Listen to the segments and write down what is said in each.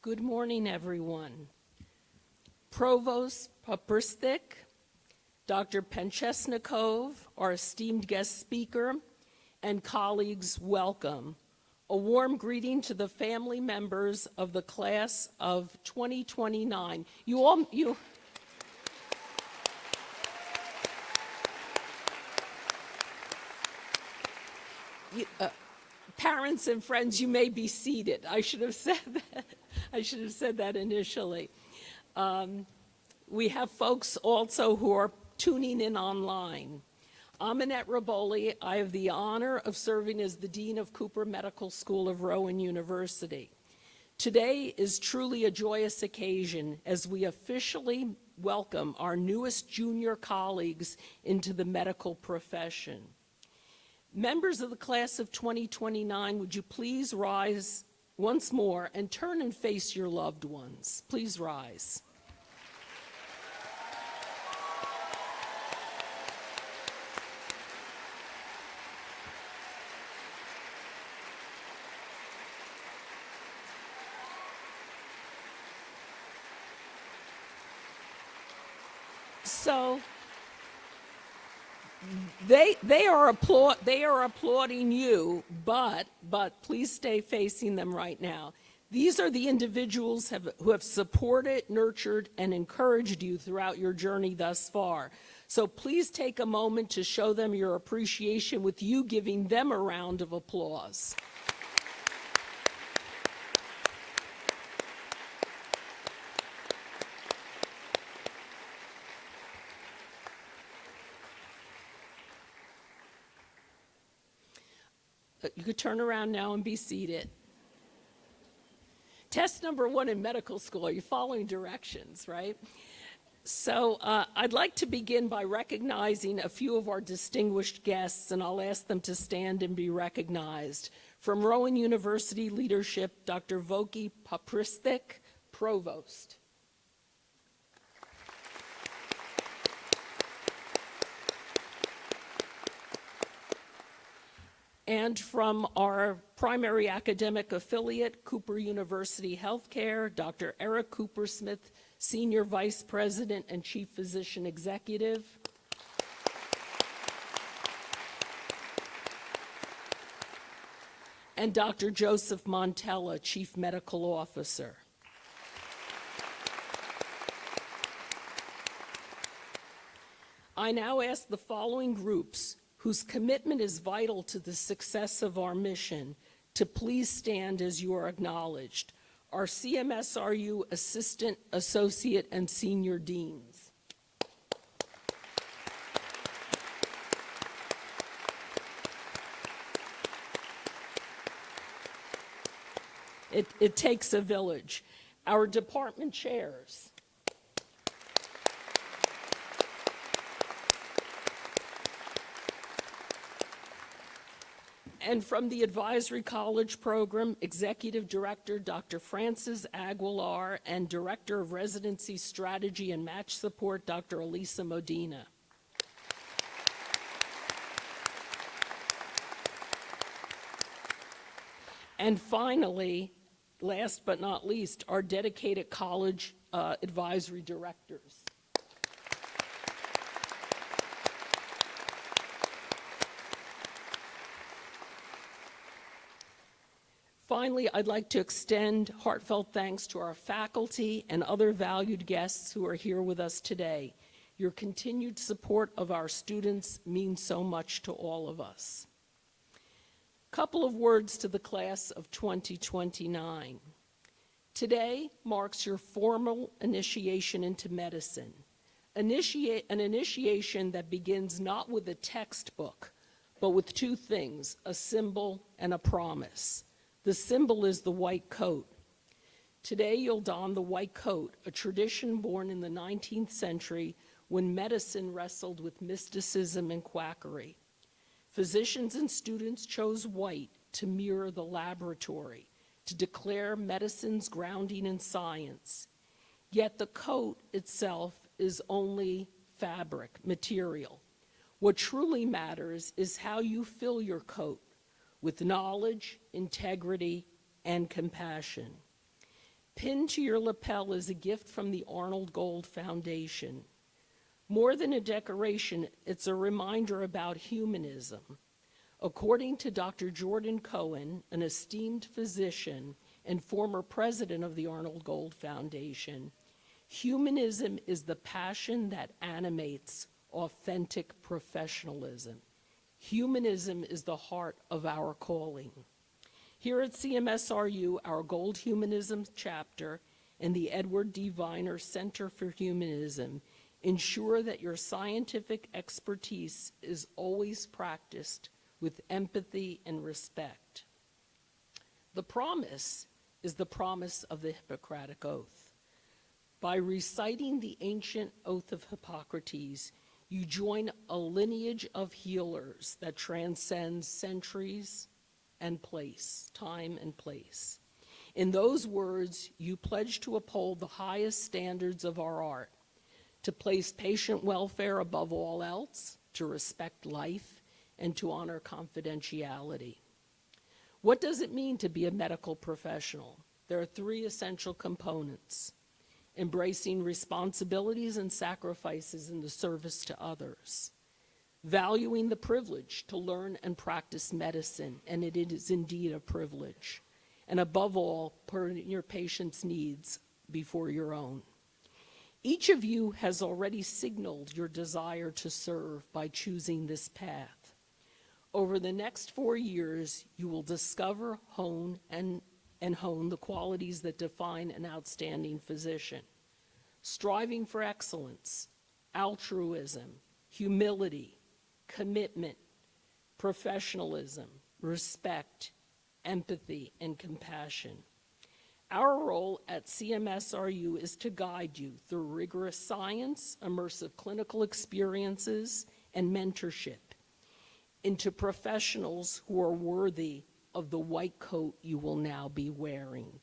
Good morning, everyone. Provost Poprstik, Dr. Penchesnikov, our esteemed guest speaker, and colleagues, welcome. A warm greeting to the family members of the class of 2029. Parents and friends, you may be seated. I should have said that. I should have said that initially. We have folks also who are tuning in online. I'm Annette Raboli. I have the honor of serving as the Dean of Cooper Medical School of Rowan University. Today is truly a joyous occasion as we officially welcome our newest junior colleagues into the medical profession. Members of the class of 2029, would you please rise once more and turn and face your loved ones? Please rise. So they are applauding you, but please stay facing them right now. These are the individuals who have supported, nurtured, and encouraged you throughout your journey thus far. So please take a moment to show them your appreciation with you giving them a round of applause. You could turn around now and be seated. Test number 1 in medical school. You're following directions, right? So I'd like to begin by recognizing a few of our distinguished guests, and I'll ask them to stand and be recognized. From Rowan University leadership, Dr. Voki Poprstik, Provost. And from our primary academic affiliate, Cooper University Healthcare, Dr. Eric Cooper-Smith, Senior Vice President and Chief Physician Executive. And Dr. Joseph Montella, Chief Medical Officer. I now ask the following groups, whose commitment is vital to the success of our mission, to please stand as you are acknowledged. Our CMSRU Assistant, Associate, and Senior Deans. It takes a village. Our department chairs. And from the Advisory College Program, Executive Director Dr. Francis Aguilar and Director of Residency Strategy and Match Support, Dr. Elisa Modena. And finally, last but not least, our dedicated college advisory directors. Finally, I'd like to extend heartfelt thanks to our faculty and other valued guests who are here with us today. Your continued support of our students means so much to all of us. Couple of words to the class of 2029. Today marks your formal initiation into medicine. An initiation that begins not with a textbook, but with two things, a symbol and a promise. The symbol is the white coat. Today you'll don the white coat, a tradition born in the 19th century when medicine wrestled with mysticism and quackery. Physicians and students chose white to mirror the laboratory, to declare medicine's grounding in science. Yet the coat itself is only fabric, material. What truly matters is how you fill your coat with knowledge, integrity, and compassion. Pinned to your lapel is a gift from the Arnold Gold Foundation. More than a decoration, it's a reminder about humanism. According to Dr. Jordan Cohen, an esteemed physician and former president of the Arnold Gold Foundation, humanism is the passion that animates authentic professionalism. Humanism is the heart of our calling. Here at CMSRU, our Gold Humanism chapter and the Edward D. Viner Center for Humanism ensure that your scientific expertise is always practiced with empathy and respect. The promise is the promise of the Hippocratic Oath. By reciting the ancient oath of Hippocrates, you join a lineage of healers that transcends centuries and place, time and place. In those words, you pledge to uphold the highest standards of our art, to place patient welfare above all else, to respect life, and to honor confidentiality. What does it mean to be a medical professional? There are three essential components: embracing responsibilities and sacrifices in the service to others, valuing the privilege to learn and practice medicine, and it is indeed a privilege, and above all, putting your patient's needs before your own. Each of you has already signaled your desire to serve by choosing this path. Over the next 4 years, you will discover, hone, and hone the qualities that define an outstanding physician: striving for excellence, altruism, humility, commitment, professionalism, respect, empathy, and compassion. Our role at CMSRU is to guide you through rigorous science, immersive clinical experiences, and mentorship into professionals who are worthy of the white coat you will now be wearing.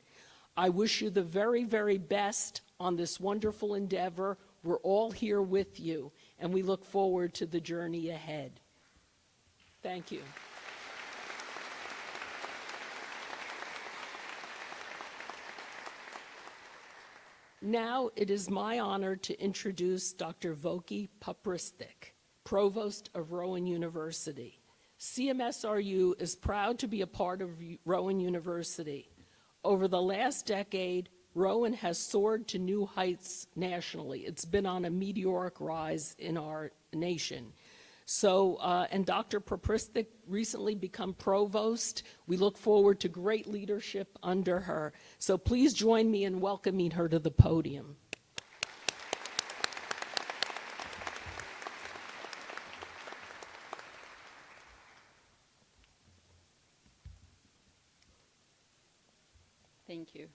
I wish you the very, very best on this wonderful endeavor. We're all here with you, and we look forward to the journey ahead. Thank you. Now it is my honor to introduce Dr. Voki Papristik, Provost of Rowan University. CMSRU is proud to be a part of Rowan University. Over the last decade, Rowan has soared to new heights nationally. It's been on a meteoric rise in our nation. And Dr. Papristik recently become provost. We look forward to great leadership under her. So please join me in welcoming her to the podium. Thank you.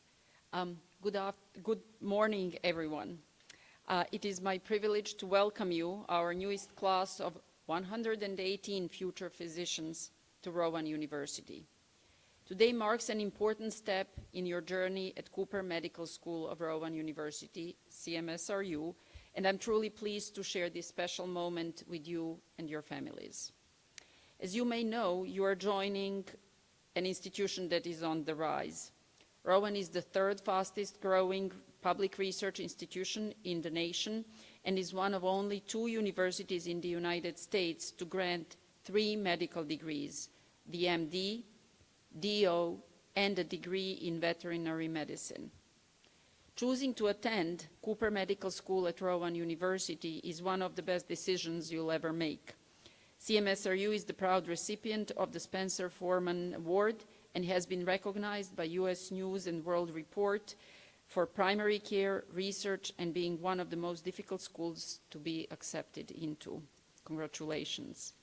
Good morning, everyone. It is my privilege to welcome you, our newest class of 118 future physicians, to Rowan University. Today marks an important step in your journey at Cooper Medical School of Rowan University, CMSRU, and I'm truly pleased to share this special moment with you and your families. As you may know, you are joining an institution that is on the rise. Rowan is the third fastest growing public research institution in the nation and is one of only 2 universities in the United States to grant 3 medical degrees: the MD, DO, and a degree in veterinary medicine. Choosing to attend Cooper Medical School at Rowan University is one of the best decisions you'll ever make. CMSRU is the proud recipient of the Spencer Forman Award and has been recognized by U.S. News and World Report for primary care research and being one of the most difficult schools to be accepted into. Congratulations.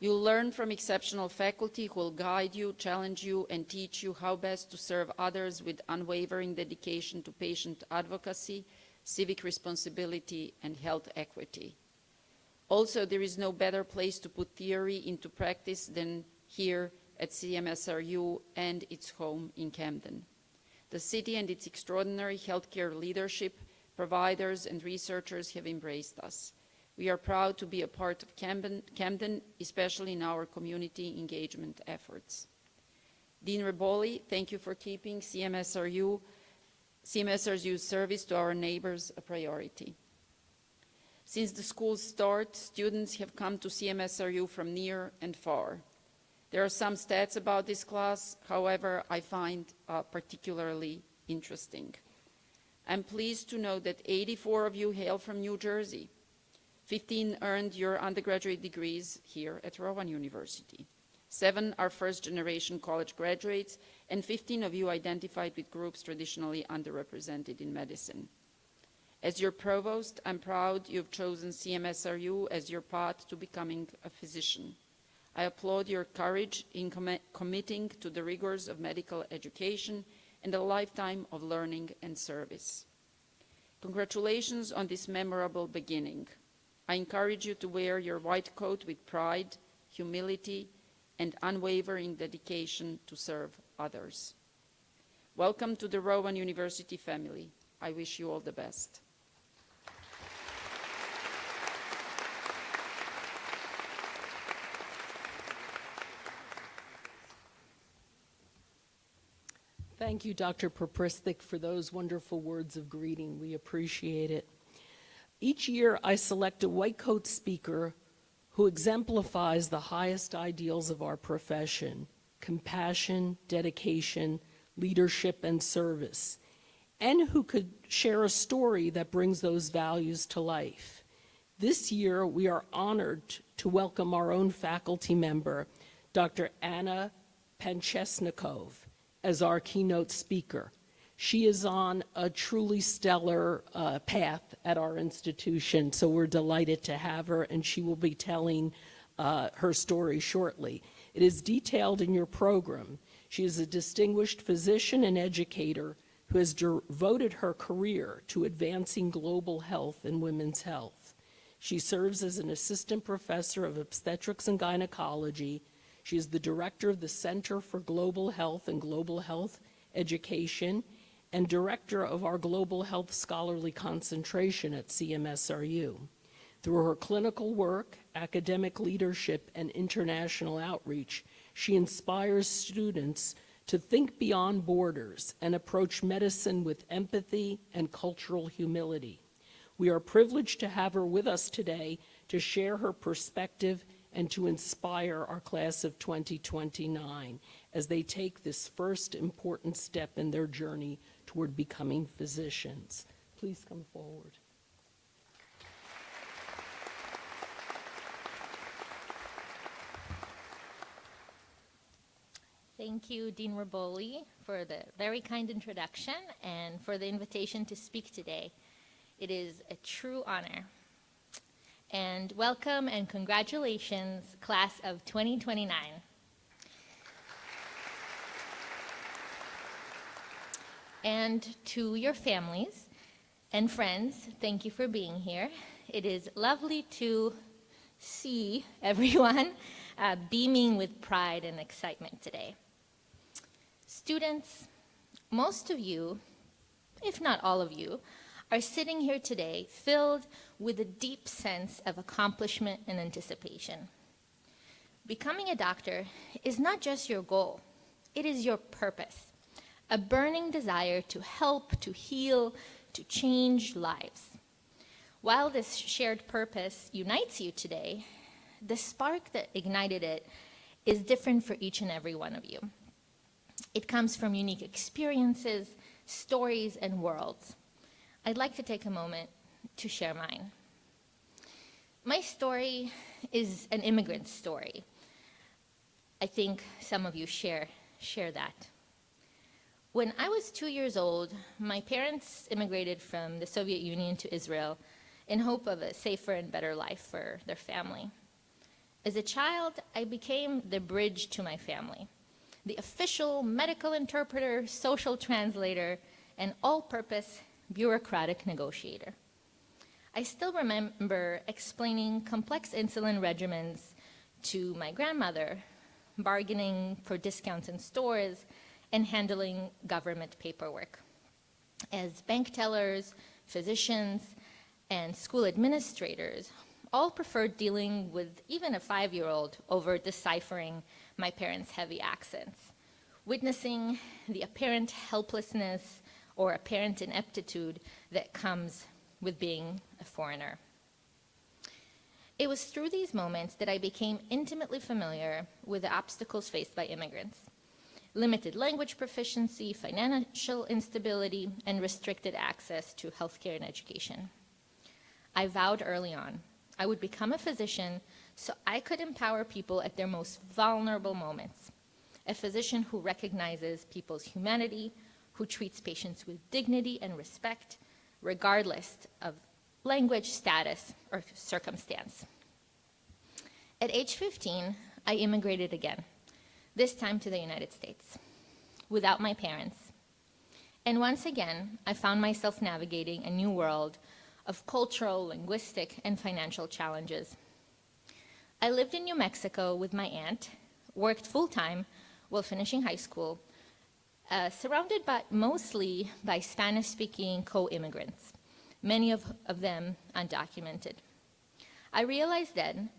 You'll learn from exceptional faculty who will guide you, challenge you, and teach you how best to serve others with unwavering dedication to patient advocacy, civic responsibility, and health equity. Also, there is no better place to put theory into practice than here at CMSRU and its home in Camden. The city and its extraordinary healthcare leadership, providers, and researchers have embraced us. We are proud to be a part of Camden, especially in our community engagement efforts. Dean Reboli, thank you for keeping CMSRU's service to our neighbors a priority. Since the school's start, students have come to CMSRU from near and far. There are some stats about this class, however, I find particularly interesting. I'm pleased to know that 84 of you hail from New Jersey. 15 earned your undergraduate degrees here at Rowan University. 7 are first-generation college graduates, and 15 of you identified with groups traditionally underrepresented in medicine. As your provost, I'm proud you've chosen CMSRU as your path to becoming a physician. I applaud your courage in committing to the rigors of medical education and a lifetime of learning and service. Congratulations on this memorable beginning. I encourage you to wear your white coat with pride, humility, and unwavering dedication to serve others. Welcome to the Rowan University family. I wish you all the best. Thank you, Dr. Popristik, for those wonderful words of greeting. We appreciate it. Each year, I select a white coat speaker who exemplifies the highest ideals of our profession: compassion, dedication, leadership, and service, and who could share a story that brings those values to life. This year, we are honored to welcome our own faculty member, Dr. Anna Panchesnikov, as our keynote speaker. She is on a truly stellar path at our institution, so we're delighted to have her, and she will be telling her story shortly. It is detailed in your program. She is a distinguished physician and educator who has devoted her career to advancing global health and women's health. She serves as an assistant professor of obstetrics and gynecology. She is the director of the Center for Global Health and Global Health Education and director of our Global Health Scholarly Concentration at CMSRU. Through her clinical work, academic leadership, and international outreach, she inspires students to think beyond borders and approach medicine with empathy and cultural humility. We are privileged to have her with us today to share her perspective and to inspire our class of 2029 as they take this first important step in their journey toward becoming physicians. Please come forward. Thank you, Dean Reboli, for the very kind introduction and for the invitation to speak today. It is a true honor. And welcome and congratulations, class of 2029. And to your families and friends, thank you for being here. It is lovely to see everyone beaming with pride and excitement today. Students, most of you, if not all of you, are sitting here today filled with a deep sense of accomplishment and anticipation. Becoming a doctor is not just your goal, it is your purpose, a burning desire to help, to heal, to change lives. While this shared purpose unites you today, the spark that ignited it is different for each and every one of you. It comes from unique experiences, stories, and worlds. I'd like to take a moment to share mine. My story is an immigrant story. I think some of you share that. When I was 2 years old, my parents immigrated from the Soviet Union to Israel in hope of a safer and better life for their family. As a child, I became the bridge to my family, the official medical interpreter, social translator, and all-purpose bureaucratic negotiator. I still remember explaining complex insulin regimens to my grandmother, bargaining for discounts in stores, and handling government paperwork. As bank tellers, physicians, and school administrators, all preferred dealing with even a 5-year-old over deciphering my parents' heavy accents, witnessing the apparent helplessness or apparent ineptitude that comes with being a foreigner. It was through these moments that I became intimately familiar with the obstacles faced by immigrants: limited language proficiency, financial instability, and restricted access to healthcare and education. I vowed early on I would become a physician so I could empower people at their most vulnerable moments. A physician who recognizes people's humanity, who treats patients with dignity and respect, regardless of language, status, or circumstance. At age 15, I immigrated again, this time to the United States, without my parents. And once again, I found myself navigating a new world of cultural, linguistic, and financial challenges. I lived in New Mexico with my aunt, worked full-time while finishing high school, surrounded mostly by Spanish-speaking co-immigrants, many of them undocumented. I realized then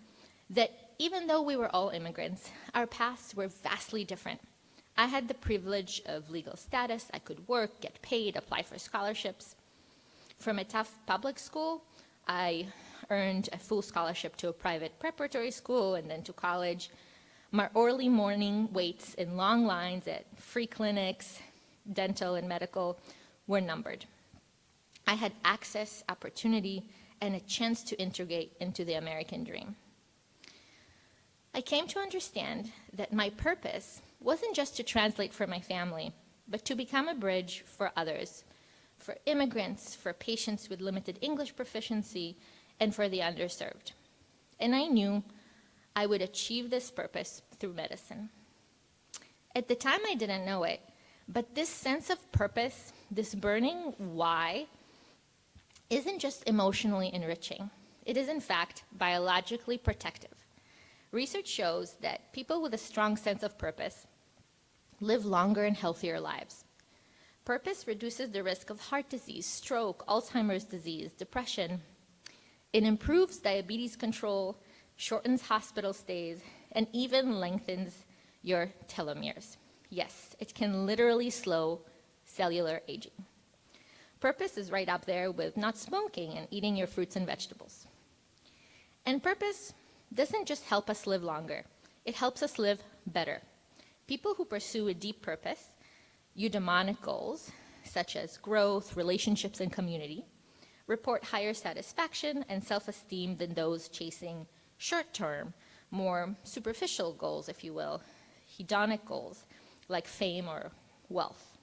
that even though we were all immigrants, our paths were vastly different. I had the privilege of legal status. I could work, get paid, apply for scholarships. From a tough public school, I earned a full scholarship to a private preparatory school and then to college. My early morning waits in long lines at free clinics, dental and medical, were numbered. I had access, opportunity, and a chance to integrate into the American dream. I came to understand that my purpose wasn't just to translate for my family, but to become a bridge for others, for immigrants, for patients with limited English proficiency, and for the underserved. And I knew I would achieve this purpose through medicine. At the time, I didn't know it, but this sense of purpose, this burning why, isn't just emotionally enriching. It is, in fact, biologically protective. Research shows that people with a strong sense of purpose live longer and healthier lives. Purpose reduces the risk of heart disease, stroke, Alzheimer's disease, depression. It improves diabetes control, shortens hospital stays, and even lengthens your telomeres. Yes, it can literally slow cellular aging. Purpose is right up there with not smoking and eating your fruits and vegetables. And purpose doesn't just help us live longer, it helps us live better. People who pursue a deep purpose, eudaimonic goals, such as growth, relationships, and community, report higher satisfaction and self-esteem than those chasing short-term, more superficial goals, if you will, hedonic goals, like fame or wealth.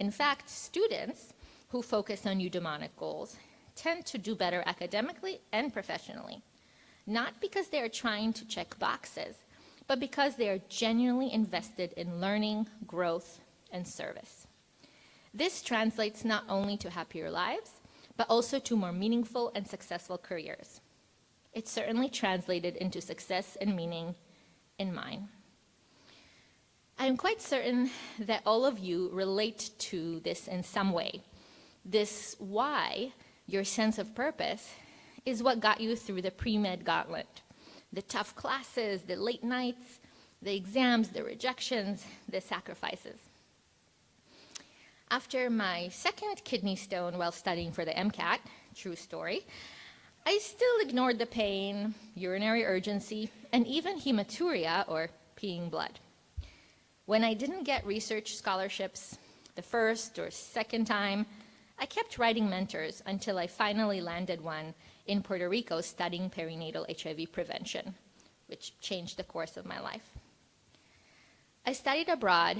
In fact, students who focus on eudaimonic goals tend to do better academically and professionally, not because they are trying to check boxes, but because they are genuinely invested in learning, growth, and service. This translates not only to happier lives, but also to more meaningful and successful careers. It certainly translated into success and meaning in mine. I am quite certain that all of you relate to this in some way. This why, your sense of purpose, is what got you through the pre-med gauntlet. The tough classes, the late nights, the exams, the rejections, the sacrifices. After my second kidney stone while studying for the MCAT, true story, I still ignored the pain, urinary urgency, and even hematuria, or peeing blood. When I didn't get research scholarships the first or second time, I kept writing mentors until I finally landed one in Puerto Rico studying perinatal HIV prevention, which changed the course of my life. I studied abroad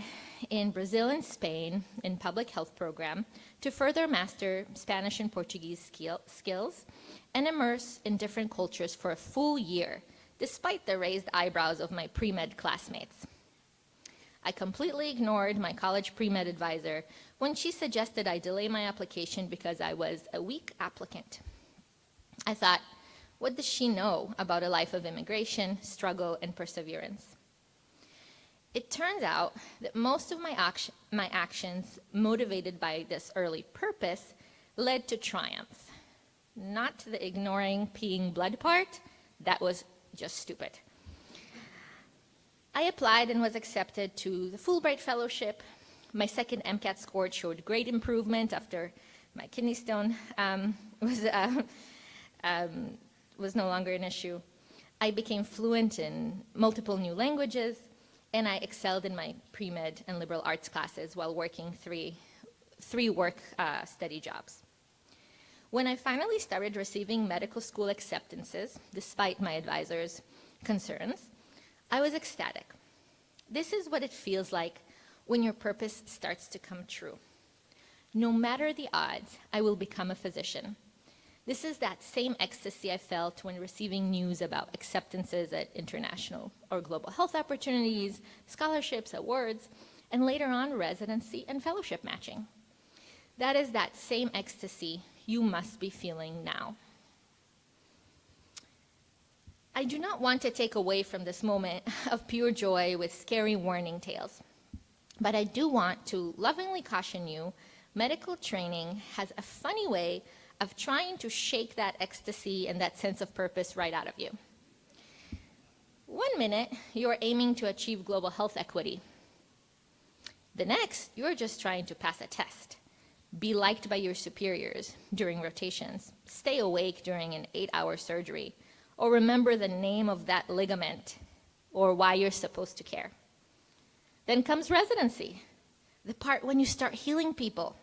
in Brazil and Spain in public health program to further master Spanish and Portuguese skills and immerse in different cultures for a full year, despite the raised eyebrows of my pre-med classmates. I completely ignored my college pre-med advisor when she suggested I delay my application because I was a weak applicant. I thought, what does she know about a life of immigration, struggle, and perseverance? It turns out that most of my actions, motivated by this early purpose, led to triumph. not the ignoring peeing blood part. That was just stupid. I applied and was accepted to the Fulbright Fellowship. My second MCAT score showed great improvement after my kidney stone was no longer an issue. I became fluent in multiple new languages, and I excelled in my pre-med and liberal arts classes while working three work study jobs. When I finally started receiving medical school acceptances, despite my advisor's concerns, I was ecstatic. This is what it feels like when your purpose starts to come true. No matter the odds, I will become a physician. This is that same ecstasy I felt when receiving news about acceptances at international or global health opportunities, scholarships, awards, and later on residency and fellowship matching. That is that same ecstasy you must be feeling now. I do not want to take away from this moment of pure joy with scary warning tales, but I do want to lovingly caution you, medical training has a funny way of trying to shake that ecstasy and that sense of purpose right out of you. 1 minute, you're aiming to achieve global health equity. The next, you're just trying to pass a test, be liked by your superiors during rotations, stay awake during an 8-hour surgery, or remember the name of that ligament, or why you're supposed to care. Then comes residency, the part when you start healing people,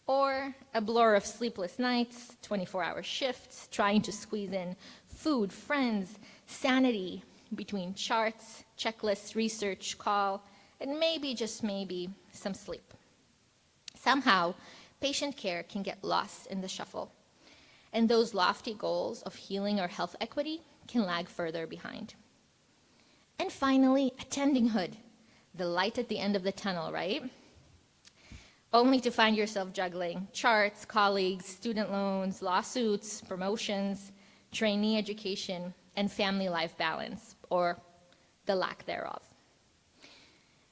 or a blur of sleepless nights, 24-hour shifts, trying to squeeze in food, friends, sanity between charts, checklists, research, call, and maybe, just maybe, some sleep. Somehow, patient care can get lost in the shuffle, and those lofty goals of healing or health equity can lag further behind. And finally, attendinghood, the light at the end of the tunnel, right? Only to find yourself juggling charts, colleagues, student loans, lawsuits, promotions, trainee education, and family life balance, or the lack thereof.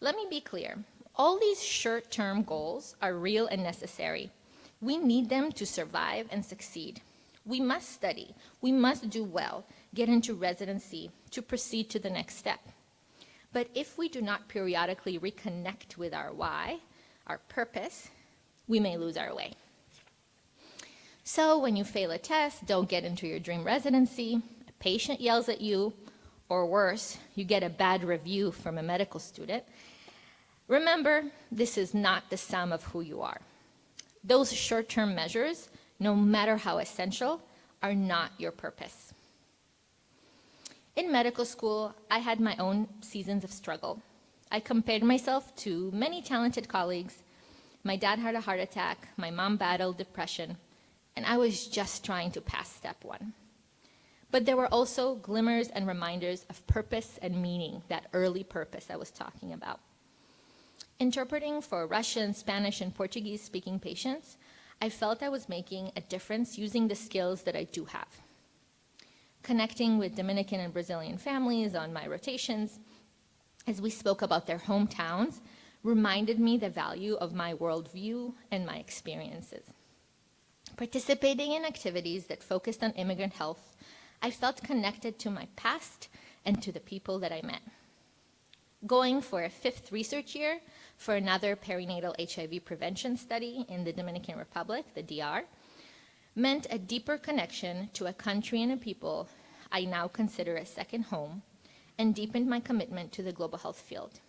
Let me be clear. All these short-term goals are real and necessary. We need them to survive and succeed. We must study. We must do well, get into residency to proceed to the next step. But if we do not periodically reconnect with our why, our purpose, we may lose our way. So when you fail a test, don't get into your dream residency, a patient yells at you, or worse, you get a bad review from a medical student, remember, this is not the sum of who you are. Those short-term measures, no matter how essential, are not your purpose. In medical school, I had my own seasons of struggle. I compared myself to many talented colleagues. My dad had a heart attack, my mom battled depression, and I was just trying to pass step 1. But there were also glimmers and reminders of purpose and meaning, that early purpose I was talking about. Interpreting for Russian, Spanish, and Portuguese-speaking patients, I felt I was making a difference using the skills that I do have. Connecting with Dominican and Brazilian families on my rotations, as we spoke about their hometowns, reminded me the value of my worldview and my experiences. Participating in activities that focused on immigrant health, I felt connected to my past and to the people that I met. Going for a 5th research year for another perinatal HIV prevention study in the Dominican Republic, the DR, meant a deeper connection to a country and a people I now consider a second home, and deepened my commitment to the global health field.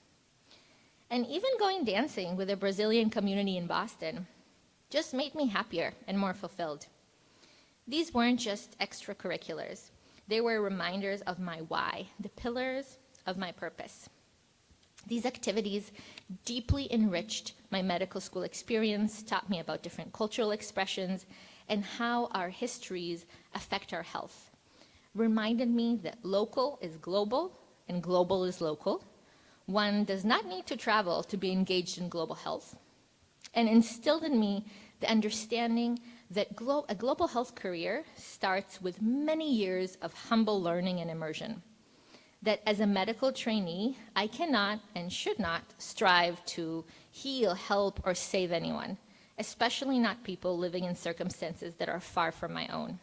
And even going dancing with a Brazilian community in Boston just made me happier and more fulfilled. These weren't just extracurriculars. They were reminders of my why, the pillars of my purpose. These activities deeply enriched my medical school experience, taught me about different cultural expressions, and how our histories affect our health. Reminded me that local is global and global is local. One does not need to travel to be engaged in global health, and instilled in me the understanding that a global health career starts with many years of humble learning and immersion. That as a medical trainee, I cannot and should not strive to heal, help, or save anyone. especially not people living in circumstances that are far from my own.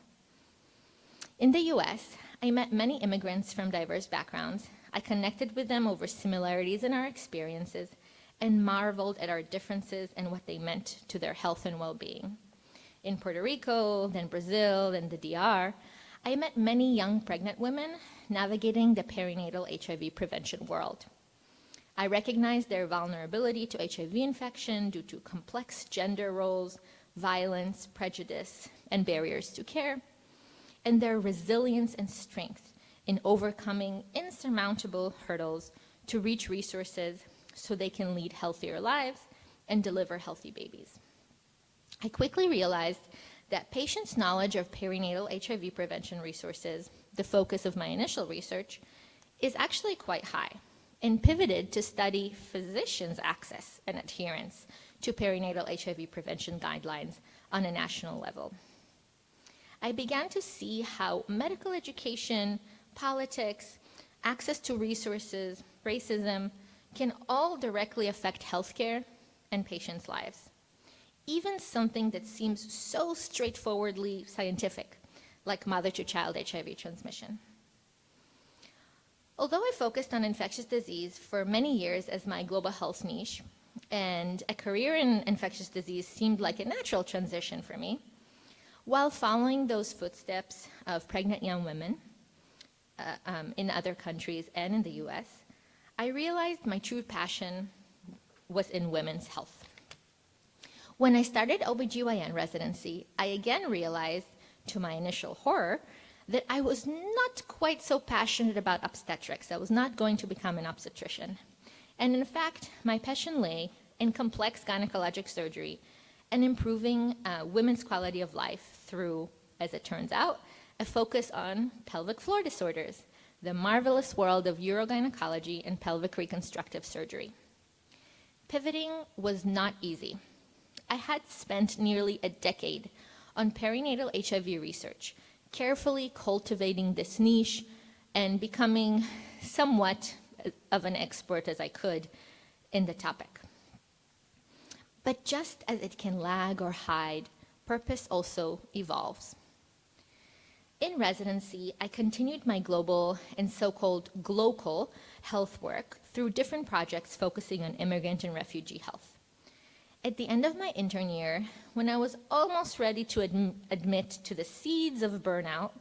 In the US, I met many immigrants from diverse backgrounds. I connected with them over similarities in our experiences and marveled at our differences and what they meant to their health and well-being. In Puerto Rico, then Brazil, then the DR, I met many young pregnant women navigating the perinatal HIV prevention world. I recognized their vulnerability to HIV infection due to complex gender roles, violence, prejudice, and barriers to care, and their resilience and strength in overcoming insurmountable hurdles to reach resources so they can lead healthier lives and deliver healthy babies. I quickly realized that patients' knowledge of perinatal HIV prevention resources, the focus of my initial research, is actually quite high, and pivoted to study physicians' access and adherence to perinatal HIV prevention guidelines on a national level. I began to see how medical education, politics, access to resources, racism, can all directly affect healthcare and patients' lives. Even something that seems so straightforwardly scientific, like mother-to-child HIV transmission. Although I focused on infectious disease for many years as my global health niche, and a career in infectious disease seemed like a natural transition for me, while following those footsteps of pregnant young women in other countries and in the US, I realized my true passion was in women's health. When I started OBGYN residency, I again realized, to my initial horror, that I was not quite so passionate about obstetrics. I was not going to become an obstetrician. And in fact, my passion lay in complex gynecologic surgery and improving women's quality of life through, as it turns out, a focus on pelvic floor disorders, the marvelous world of urogynecology and pelvic reconstructive surgery. Pivoting was not easy. I had spent nearly a decade on perinatal HIV research, carefully cultivating this niche and becoming somewhat of an expert as I could in the topic. But just as it can lag or hide, purpose also evolves. In residency, I continued my global and so-called glocal health work through different projects focusing on immigrant and refugee health. At the end of my intern year, when I was almost ready to admit to the seeds of burnout,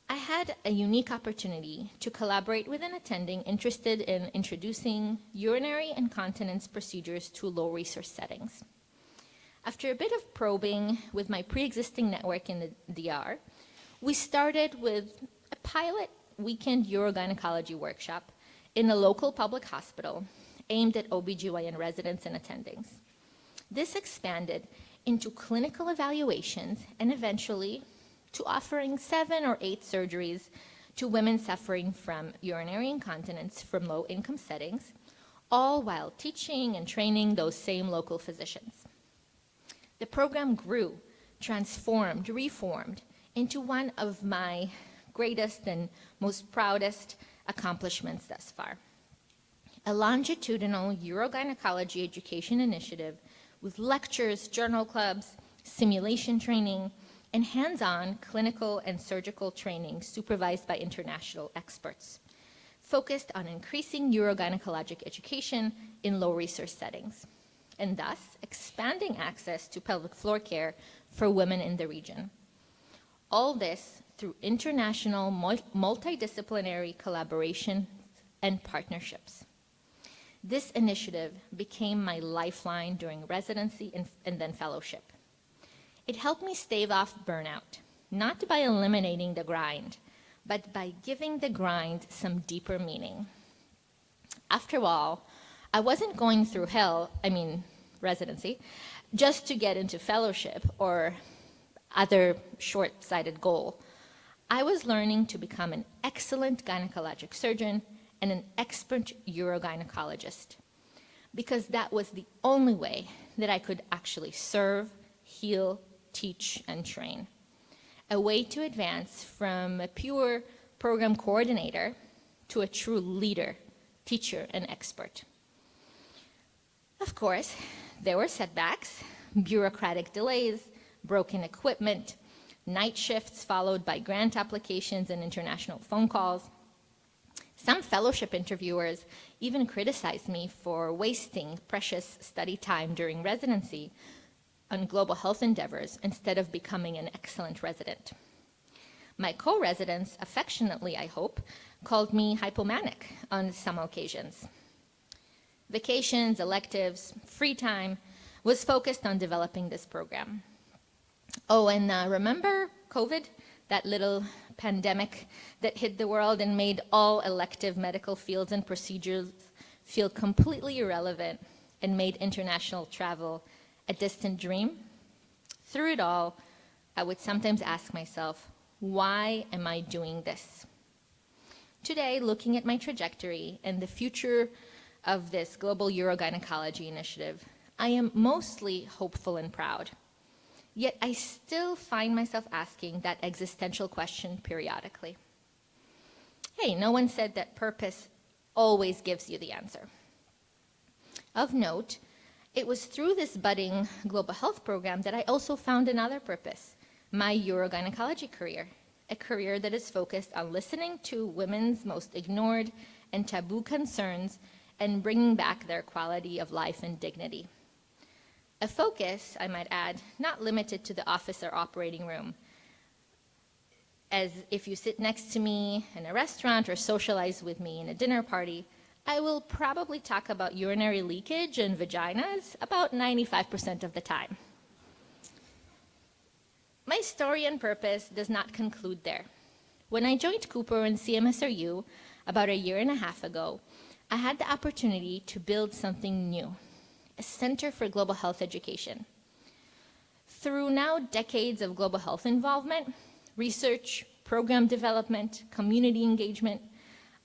I had a unique opportunity to collaborate with an attending interested in introducing urinary incontinence procedures to low-resource settings. After a bit of probing with my pre-existing network in the DR, we started with a pilot weekend urogynecology workshop in a local public hospital aimed at OBGYN residents and attendings. This expanded into clinical evaluations and eventually to offering 7 or 8 surgeries to women suffering from urinary incontinence from low-income settings, all while teaching and training those same local physicians. The program grew, transformed, reformed into one of my greatest and most proudest accomplishments thus far. A longitudinal urogynecology education initiative with lectures, journal clubs, simulation training, and hands-on clinical and surgical training supervised by international experts, focused on increasing urogynecologic education in low-resource settings, and thus expanding access to pelvic floor care for women in the region. All this through international multidisciplinary collaboration and partnerships. This initiative became my lifeline during residency and then fellowship. It helped me stave off burnout, not by eliminating the grind, but by giving the grind some deeper meaning. After all, I wasn't going through residency, just to get into fellowship or other short-sighted goal. I was learning to become an excellent gynecologic surgeon and an expert urogynecologist, because that was the only way that I could actually serve, heal, teach, and train. A way to advance from a pure program coordinator to a true leader, teacher, and expert. Of course, there were setbacks, bureaucratic delays, broken equipment, night shifts followed by grant applications and international phone calls. Some fellowship interviewers even criticized me for wasting precious study time during residency on global health endeavors instead of becoming an excellent resident. My co-residents, affectionately I hope, called me hypomanic on some occasions. Vacations, electives, free time was focused on developing this program. Oh, and remember COVID, that little pandemic that hit the world and made all elective medical fields and procedures feel completely irrelevant and made international travel a distant dream? Through it all, I would sometimes ask myself, why am I doing this? Today, looking at my trajectory and the future of this global urogynecology initiative, I am mostly hopeful and proud. Yet I still find myself asking that existential question periodically. Hey, no one said that purpose always gives you the answer. Of note, it was through this budding global health program that I also found another purpose, my urogynecology career, a career that is focused on listening to women's most ignored and taboo concerns and bringing back their quality of life and dignity. A focus, I might add, not limited to the office or operating room, as if you sit next to me in a restaurant or socialize with me in a dinner party, I will probably talk about urinary leakage and vaginas about 95% of the time. My story and purpose does not conclude there. When I joined Cooper and CMSRU about a year and a half ago, I had the opportunity to build something new, a Center for Global Health Education. Through now decades of global health involvement, research, program development, community engagement,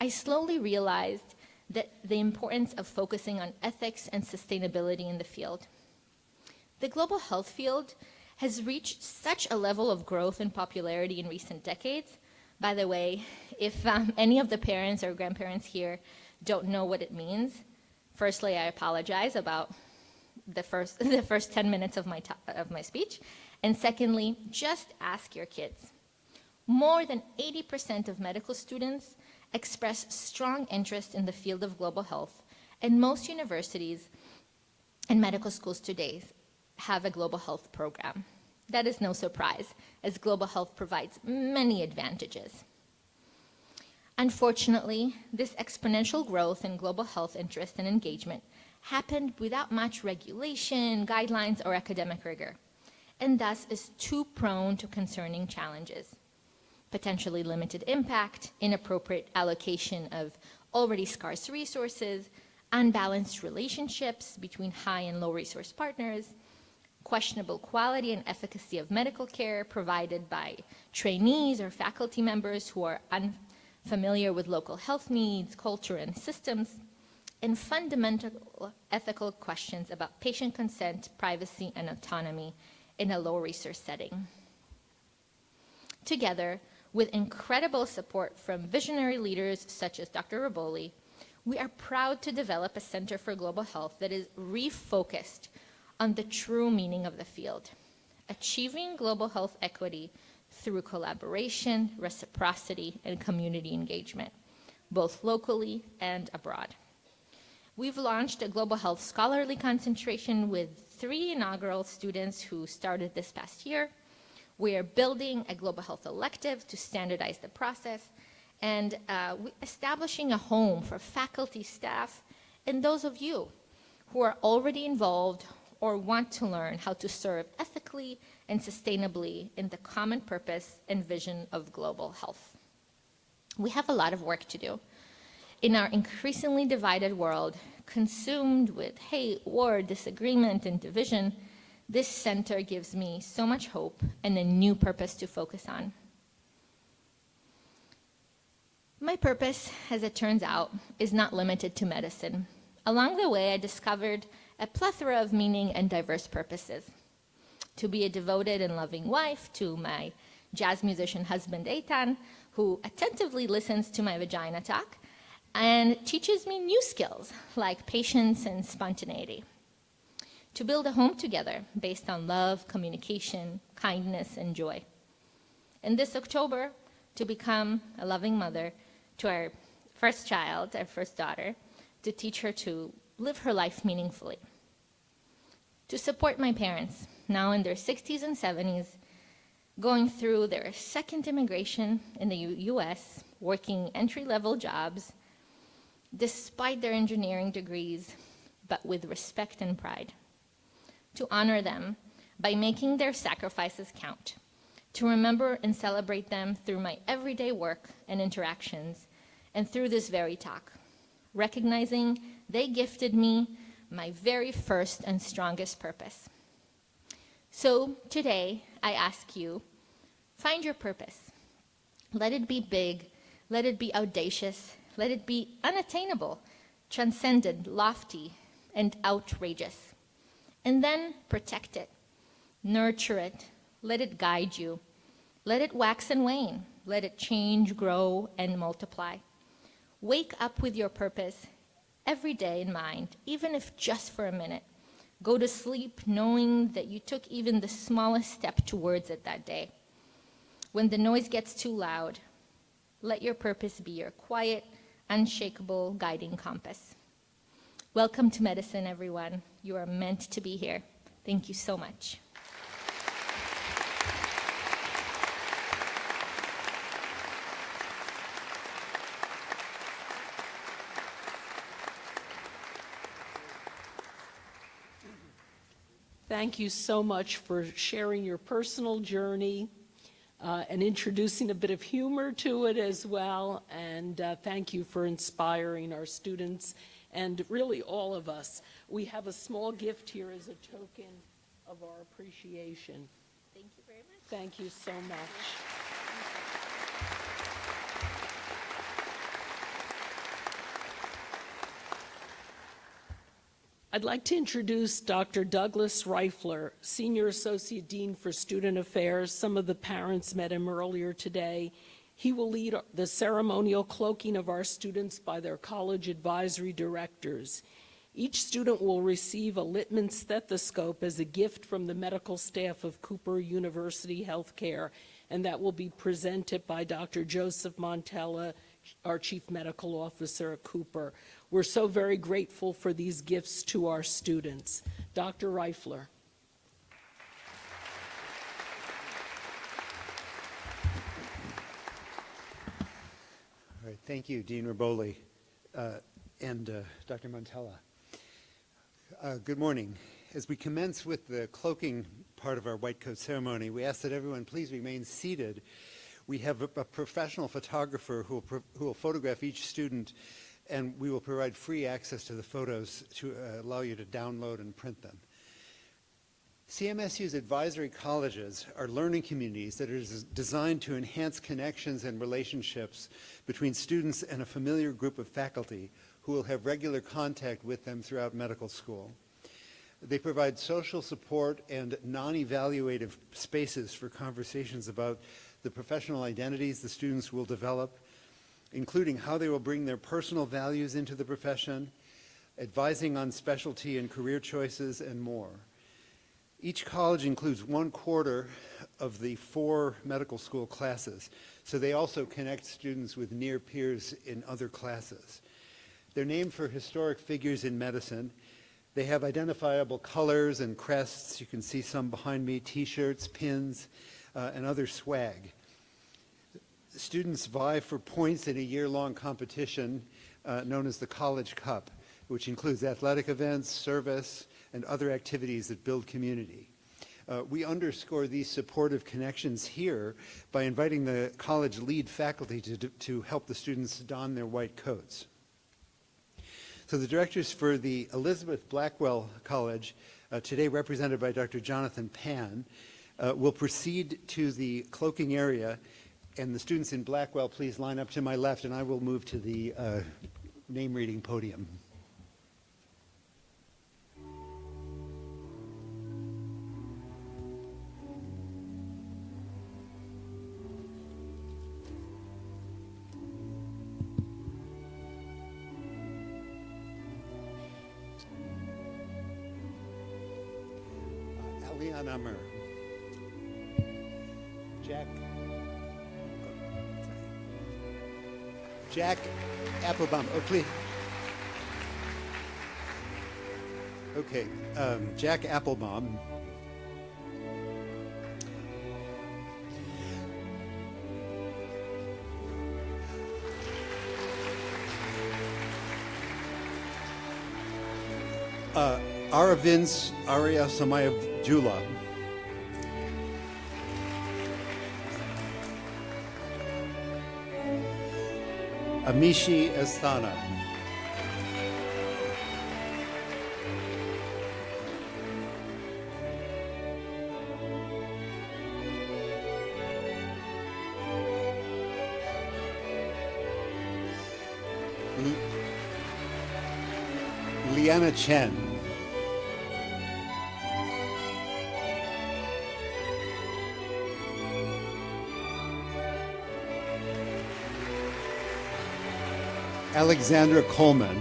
I slowly realized that the importance of focusing on ethics and sustainability in the field. The global health field has reached such a level of growth and popularity in recent decades. By the way, if any of the parents or grandparents here don't know what it means, firstly, I apologize about the first 10 minutes of my speech. And secondly, just ask your kids. More than 80% of medical students express strong interest in the field of global health, and most universities and medical schools today have a global health program. That is no surprise, as global health provides many advantages. Unfortunately, this exponential growth in global health interest and engagement happened without much regulation, guidelines, or academic rigor, and thus is too prone to concerning challenges. Potentially limited impact, inappropriate allocation of already scarce resources, unbalanced relationships between high and low resource partners, questionable quality and efficacy of medical care provided by trainees or faculty members who are unfamiliar with local health needs, culture, and systems, and fundamental ethical questions about patient consent, privacy, and autonomy in a low resource setting. Together, with incredible support from visionary leaders such as Dr. Raboli, we are proud to develop a Center for Global Health that is refocused on the true meaning of the field, achieving global health equity through collaboration, reciprocity, and community engagement, both locally and abroad. We've launched a global health scholarly concentration with 3 inaugural students who started this past year. We are building a global health elective to standardize the process, and establishing a home for faculty, staff, and those of you who are already involved or want to learn how to serve ethically and sustainably in the common purpose and vision of global health. We have a lot of work to do. In our increasingly divided world, consumed with hate, war, disagreement, and division, this center gives me so much hope and a new purpose to focus on. My purpose, as it turns out, is not limited to medicine. Along the way, I discovered a plethora of meaning and diverse purposes. To be a devoted and loving wife to my jazz musician husband, Eitan, who attentively listens to my vagina talk and teaches me new skills like patience and spontaneity. to build a home together based on love, communication, kindness, and joy. And this October, to become a loving mother to our first child, our first daughter, to teach her to live her life meaningfully. To support my parents, now in their 60s and 70s, going through their second immigration in the US, working entry-level jobs, despite their engineering degrees, but with respect and pride. To honor them by making their sacrifices count. To remember and celebrate them through my everyday work and interactions, and through this very talk, recognizing they gifted me my very first and strongest purpose. So today, I ask you, find your purpose. Let it be big, let it be audacious, let it be unattainable, transcendent, lofty, and outrageous. And then protect it, nurture it, let it guide you, let it wax and wane, let it change, grow, and multiply. Wake up with your purpose every day in mind, even if just for a minute. Go to sleep knowing that you took even the smallest step towards it that day. When the noise gets too loud, let your purpose be your quiet, unshakable guiding compass. Welcome to medicine, everyone. You are meant to be here. Thank you so much. Thank you so much for sharing your personal journey and introducing a bit of humor to it as well. And thank you for inspiring our students and really all of us. We have a small gift here as a token of our appreciation. Thank you very much. Thank you so much. I'd like to introduce Dr. Douglas Reifler, Senior Associate Dean for Student Affairs. Some of the parents met him earlier today. He will lead the ceremonial cloaking of our students by their college advisory directors. Each student will receive a Littman stethoscope as a gift from the medical staff of Cooper University Healthcare, and that will be presented by Dr. Joseph Montella, our Chief Medical Officer at Cooper. We're so very grateful for these gifts to our students. Dr. Reifler. All right, thank you, Dean Riboli and Dr. Montella. Good morning. As we commence with the cloaking part of our white coat ceremony, we ask that everyone please remain seated. We have a professional photographer who will photograph each student, and we will provide free access to the photos to allow you to download and print them. CMSU's advisory colleges are learning communities that are designed to enhance connections and relationships between students and a familiar group of faculty who will have regular contact with them throughout medical school. They provide social support and non-evaluative spaces for conversations about the professional identities the students will develop, including how they will bring their personal values into the profession, advising on specialty and career choices, and more. Each college includes 1/4 of the 4 medical school classes, so they also connect students with near peers in other classes. They're named for historic figures in medicine. They have identifiable colors and crests. You can see some behind me, t-shirts, pins, and other swag. Students vie for points in a year-long competition known as the College Cup, which includes athletic events, service, and other activities that build community. We underscore these supportive connections here by inviting the college lead faculty to help the students don their white coats. So the directors for the Elizabeth Blackwell College, today represented by Dr. Jonathan Pan, will proceed to the cloaking area, and the students in Blackwell, please line up to my left, and I will move to the name reading podium. Hanamer. Jack Applebaum. Oh, please. Okay, Jack Applebaum. Aravins Arya Samayev Jula. Amishi Esthana. Liana Chen. Alexandra Coleman.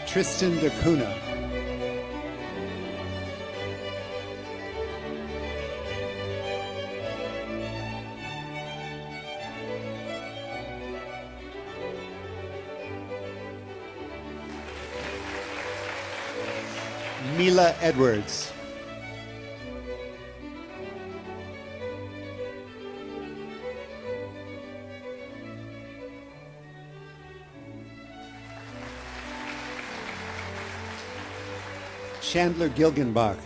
Tristan DeCuna. Mila Edwards. Chandler Gilgenbach.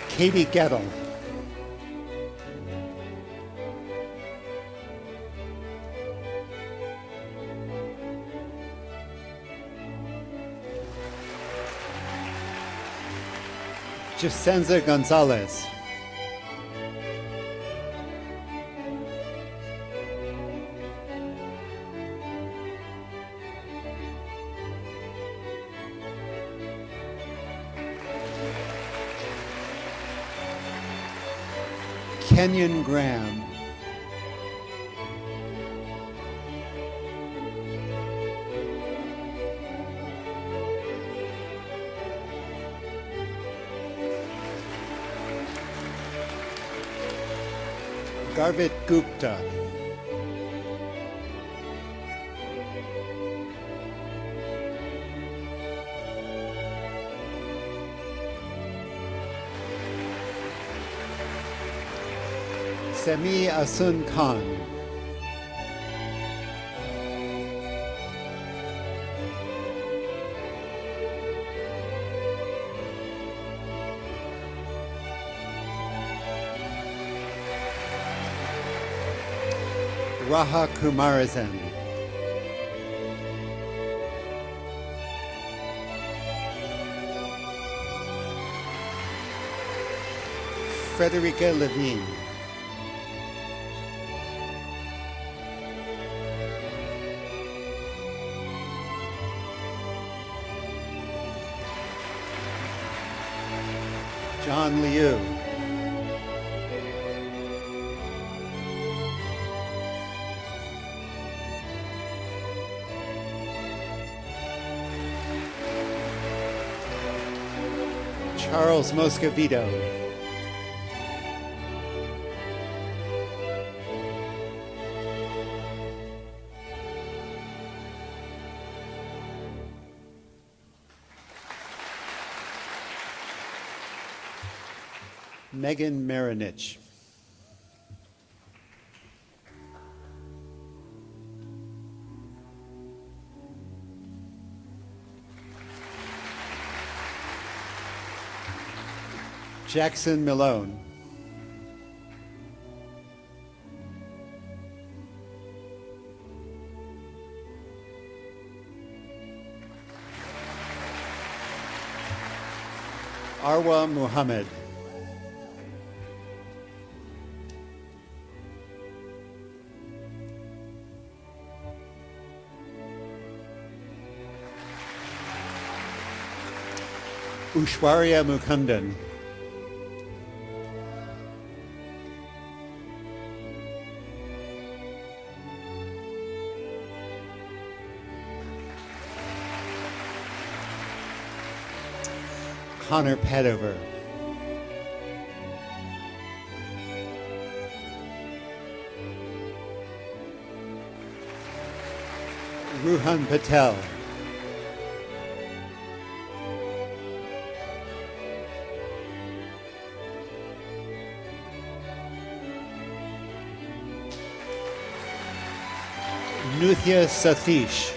Katie Gettle. Jacenza Gonzalez. Kenyon Graham. Garvit Gupta. Semi Asun Khan. Raha Kumarazen. Frederica Levine. John Liu. Charles Moscovito. Megan Marinich. Jackson Malone. Arwa Muhammad. Ushwarya Mukundan. Connor Padover. Ruhan Patel. Nuthya Satish.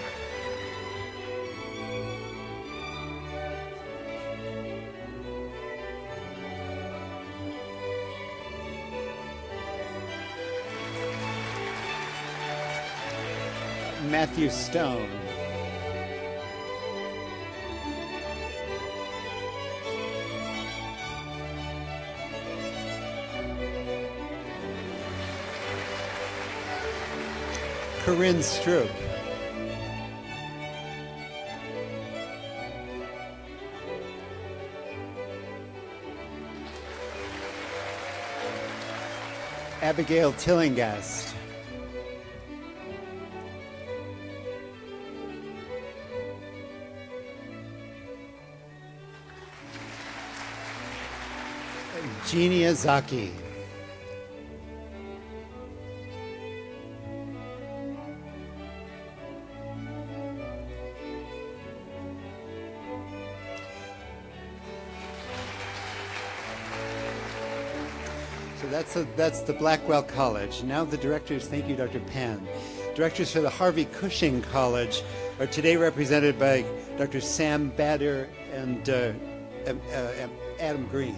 Matthew Stone. Corinne Stroop. Abigail Tillingast. Genia Zaki. So that's the Blackwell College. Now the directors, thank you, Dr. Pan. Directors for the Harvey Cushing College are today represented by Dr. Sam Bader and Adam Green.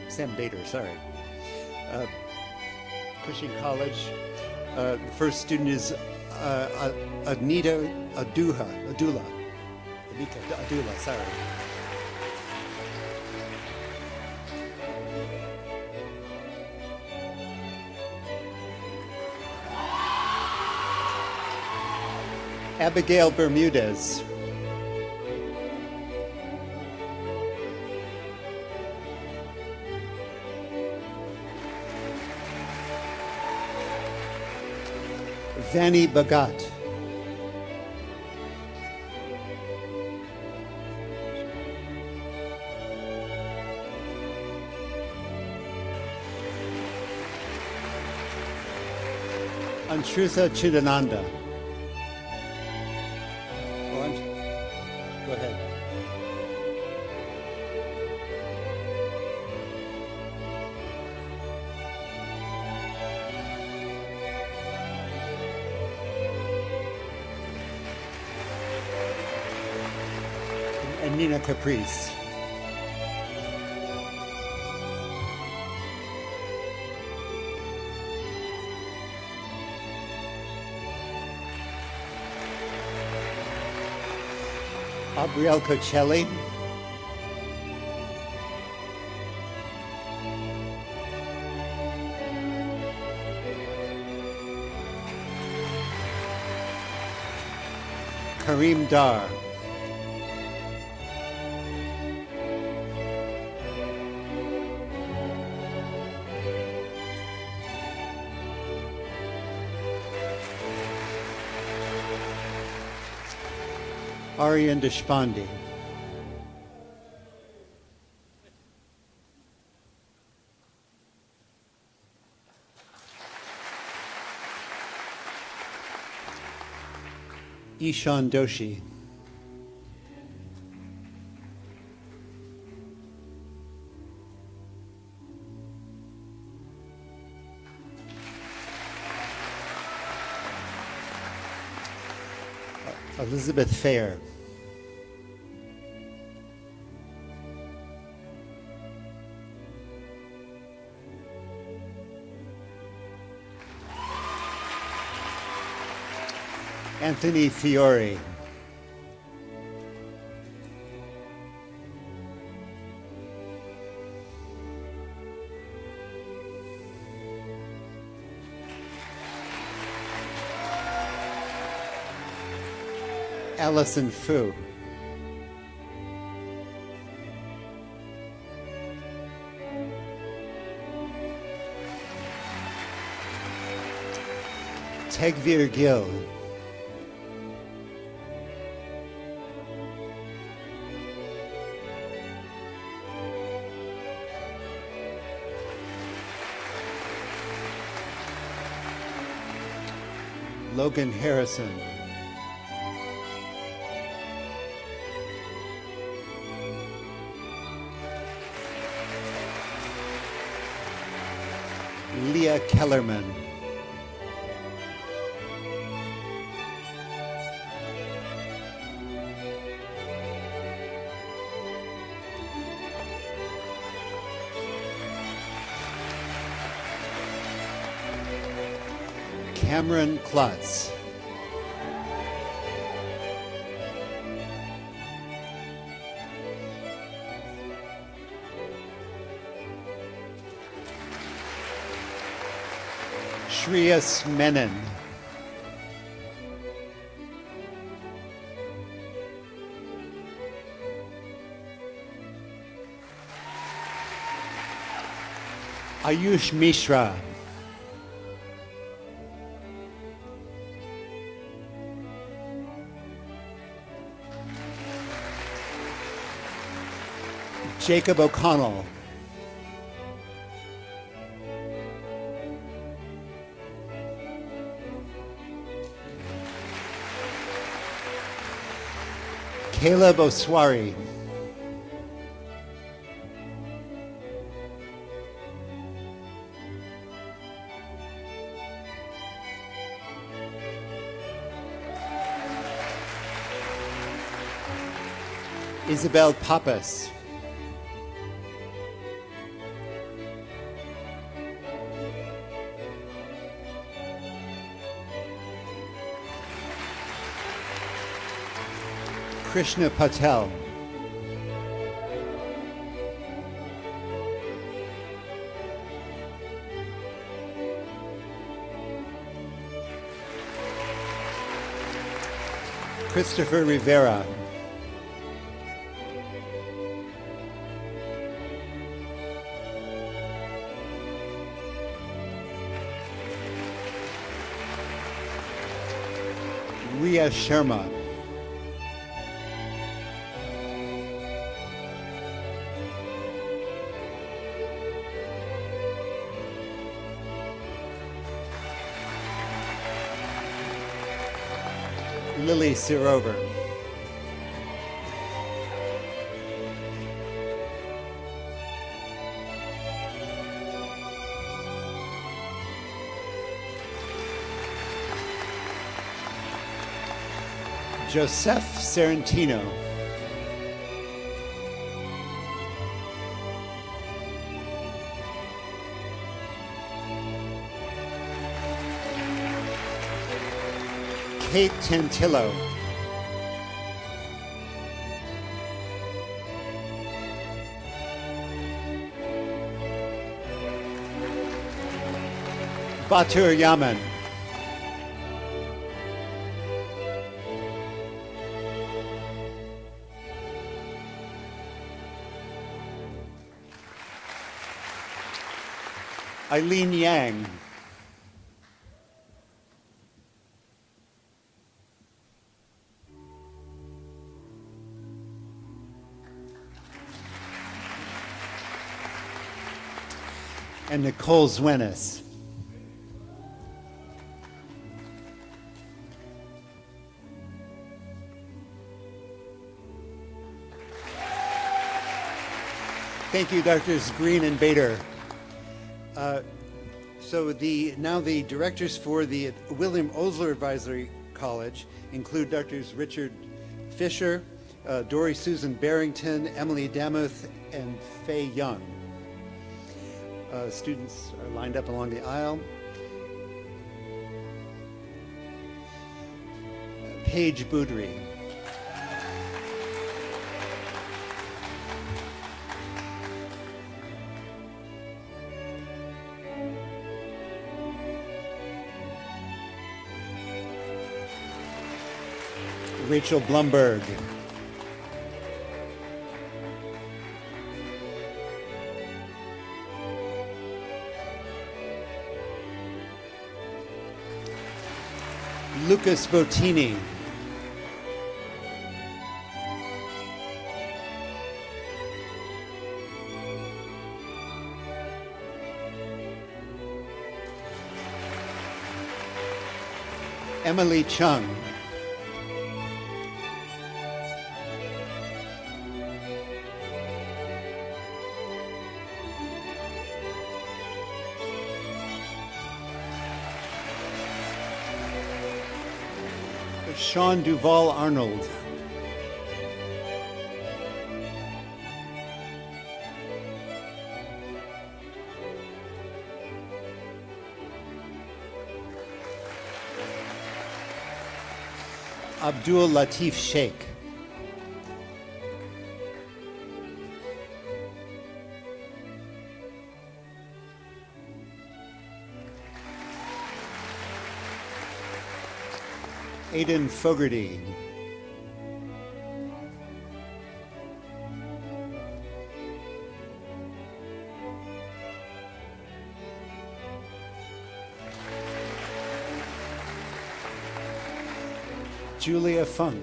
Sam Bader, sorry. Cushing College. The first student is Anita Adula. Anika Adula, sorry. Abigail Bermudez. Vanny Bagat. Anshruta Chidananda. Go ahead. And Nina Caprice. Gabrielle Cocelli. Kareem Dar. Aryan Deshpande. Ishan Doshi. Elizabeth Fair. Anthony Fiore. Allison Fu. Tegvir Gill. Logan Harrison. Leah Kellerman. Cameron Klutz. Shreyas Menon. Ayush Mishra. Jacob O'Connell. Caleb Oswari. Isabel Pappas. Krishna Patel. Christopher Rivera. Ria Sharma. Lily Sirover. Joseph Serentino. Kate Tantillo. Batur Yaman. Eileen Yang. And Nicole Zwenis. Thank you, Drs. Green and Bader. Now the directors for the William Osler Advisory College include Drs. Richard Fisher, Dory Susan Barrington, Emily Damuth, and Faye Young. Students are lined up along the aisle. Paige Boudry. Rachel Blumberg. Lucas Bottini. Emily Chung. Sean Duval Arnold. Abdul Latif Sheikh. Aidan Fogarty. Julia Funk.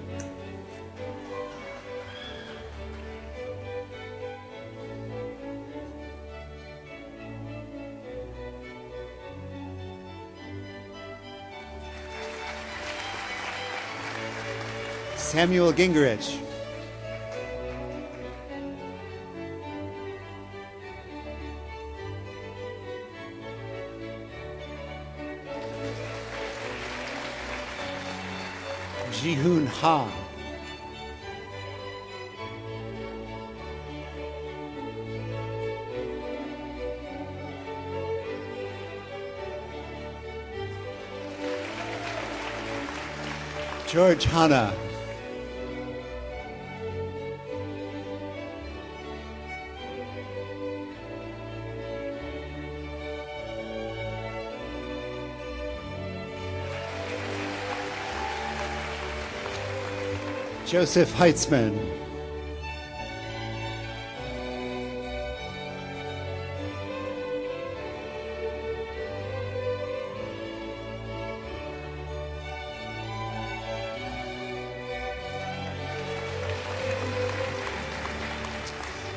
Samuel Gingerich. Jihoon Ha. George Hanna. Joseph Heitzman.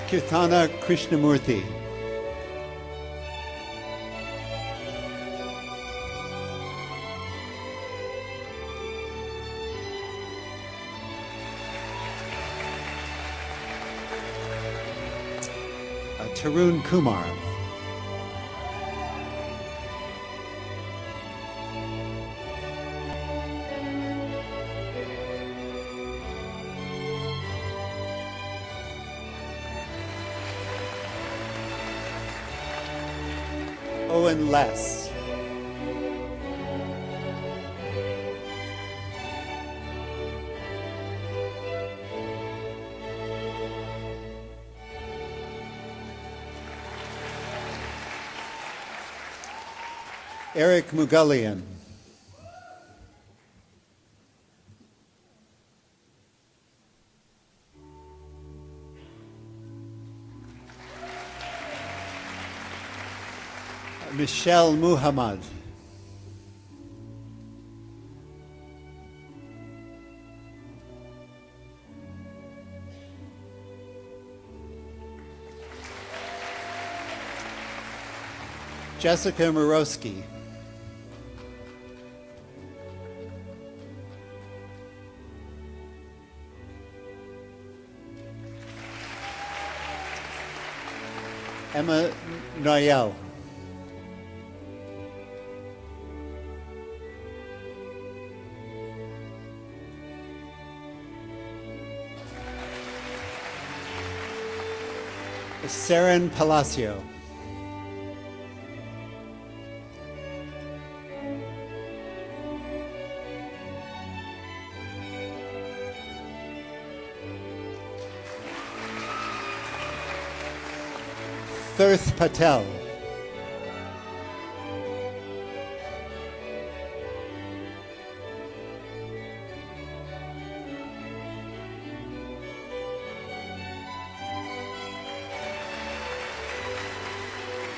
Kirtana Krishnamurthy. Tarun Kumar. Owen Less. Eric Mugalian. Michelle Muhammad. Jessica Morosky. Emma Noyel. Saren Palacio. Thirth Patel.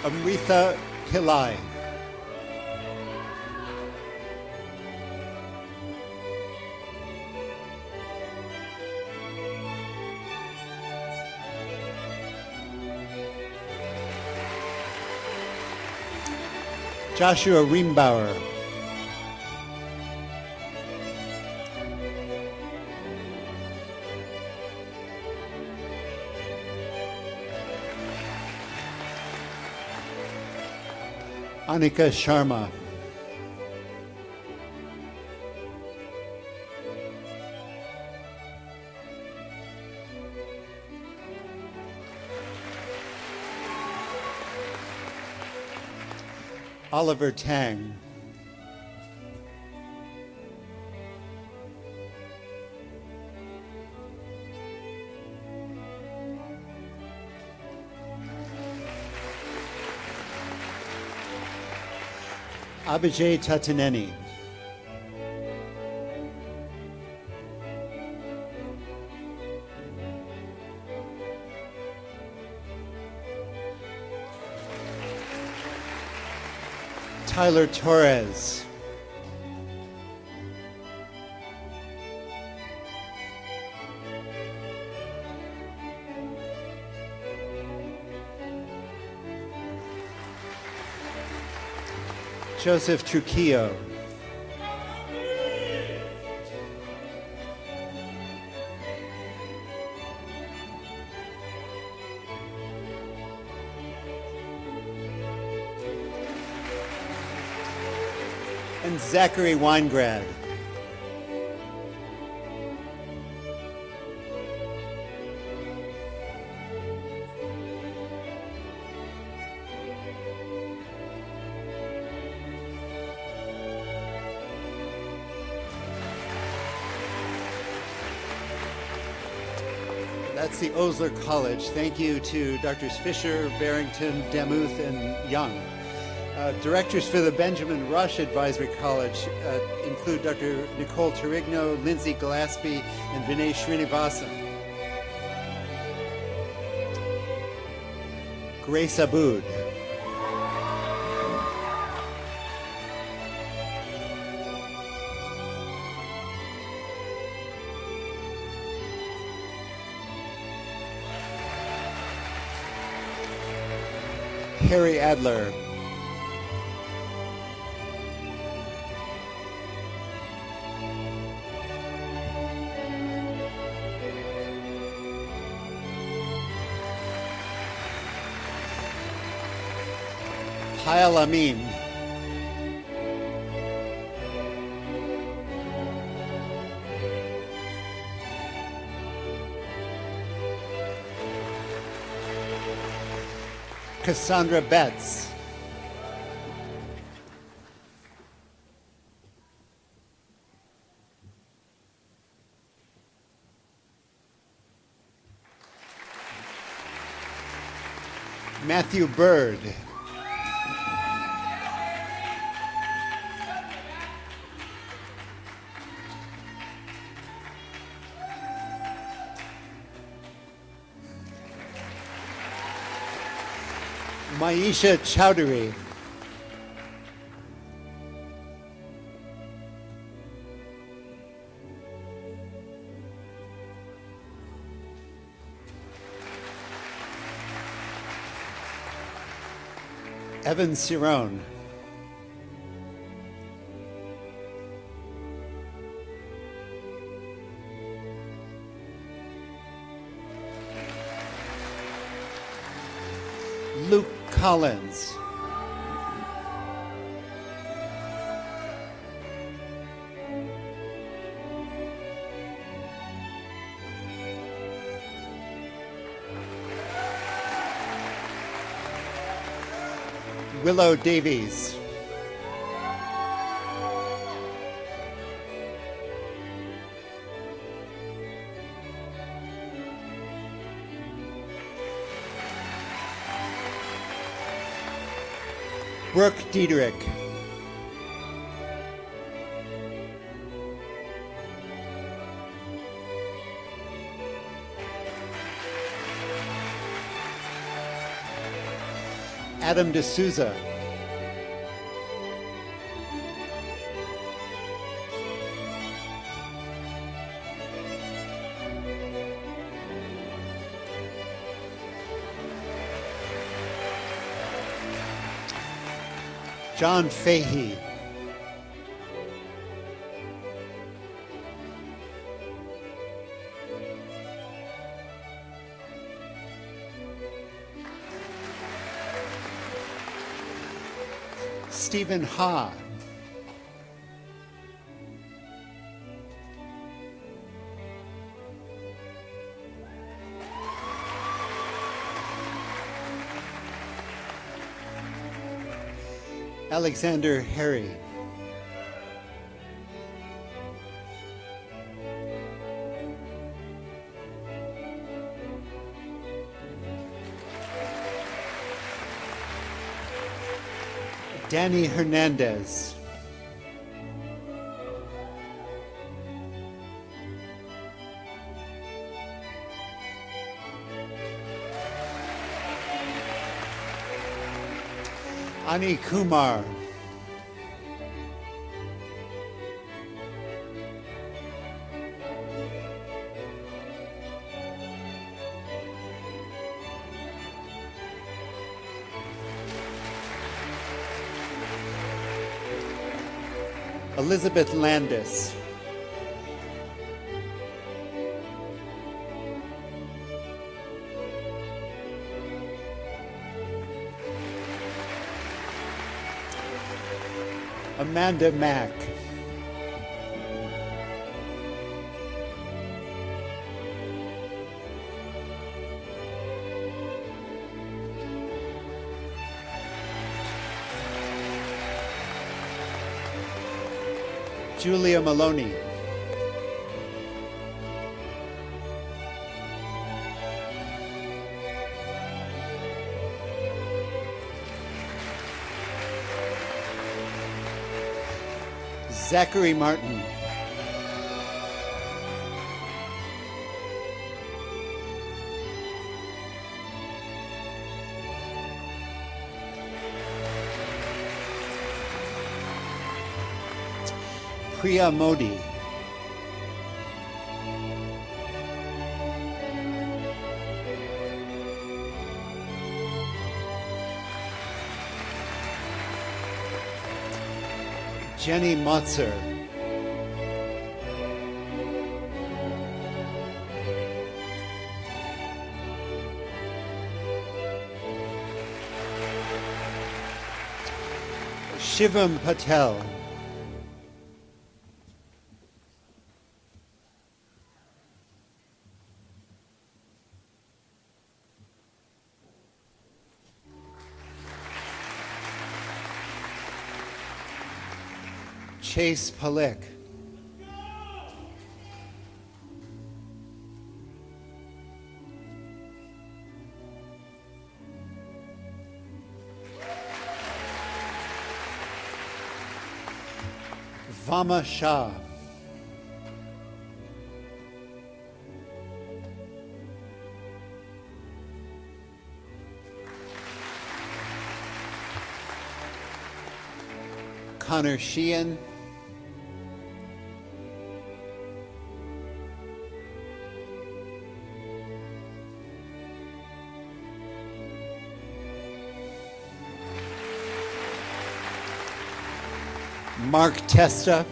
Amrita Pillai. Joshua Riembauer. Anika Sharma. Oliver Tang. Abhijay Tataneni. Tyler Torres. Joseph Trujillo. And Zachary Weingrad. That's the Osler College. Thank you to Drs. Fisher, Barrington, Demuth, and Young. Directors for the Benjamin Rush Advisory College include Dr. Nicole Torigno, Lindsay Gillespie, and Vinay Srinivasan. Grace Aboud. Harry Adler. Hayal Amin. Cassandra Betts. Matthew Bird. Maisha Chowdhury. Evan Cirone. Luke Collins. Willow Davies. Brooke Diederich. Adam D'Souza. John Fahey. Stephen Ha. Alexander Harry. Danny Hernandez. Ani Kumar. Elizabeth Landis. Amanda Mack. Julia Maloney. Zachary Martin. Priya Modi. Jenny Motzer. Shivam Patel. Chase Palik. Vama Shah. Connor Sheehan. Mark Testa.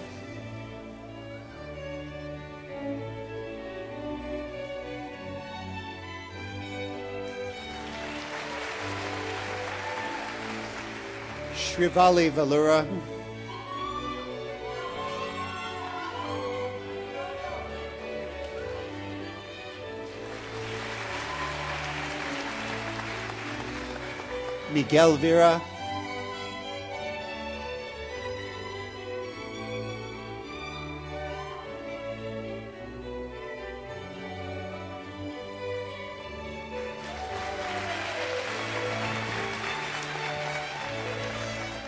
Shrivali Valura. Miguel Vera.